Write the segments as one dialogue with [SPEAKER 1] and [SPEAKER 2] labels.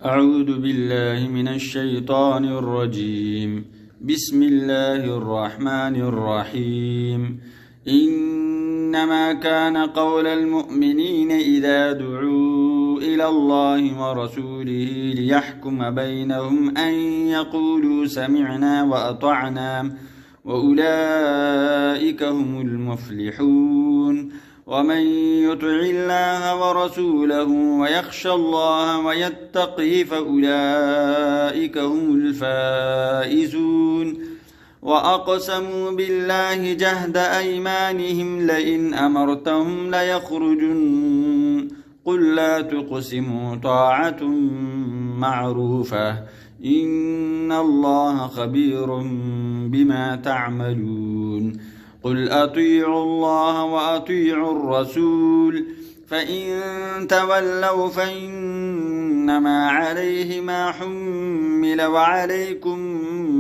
[SPEAKER 1] أعوذ بالله من الشيطان الرجيم. بسم الله الرحمن الرحيم. إنما كان قول المؤمنين إذا دعوا إلى الله ورسوله ليحكم بينهم أن يقولوا سمعنا وأطعنا وأولئك هم المفلحون. ومن يطع الله ورسوله ويخشى الله ويتقه فأولئك هم الفائزون. وأقسموا بالله جهد أيمانهم لئن أمرتهم ليخرجن قل لا تقسموا طاعة معروفة إن الله خبير بما تعملون. قل أطيعوا الله وأطيعوا الرسول فإن تولوا فإنما عليه ما حمل وعليكم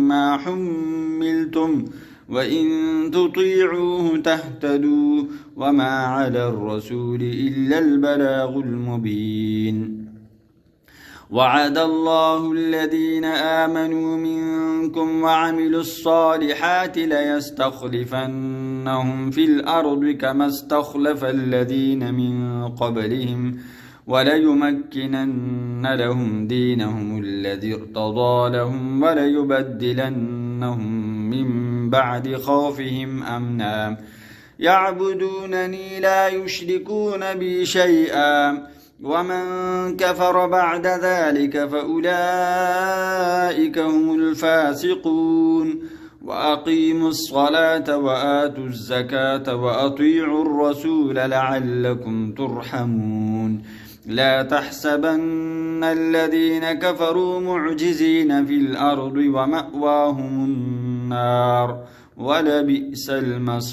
[SPEAKER 1] ما حملتم وإن تطيعوه تهتدوا وما على الرسول إلا البلاغ المبين. وعد الله الذين آمنوا منكم وعملوا الصالحات ليستخلفنهم في الأرض كما استخلف الذين من قبلهم وليمكنن لهم دينهم الذي ارتضى لهم وليبدلنهم من بعد خوفهم أمنا يعبدونني لا يشركون بي شيئا ومن كفر بعد ذلك فأولئك هم الفاسقون. وأقيموا الصلاة وآتوا الزكاة وأطيعوا الرسول لعلكم ترحمون. لا تحسبن الذين كفروا معجزين في الأرض ومأواهم النار ولبئس المصير.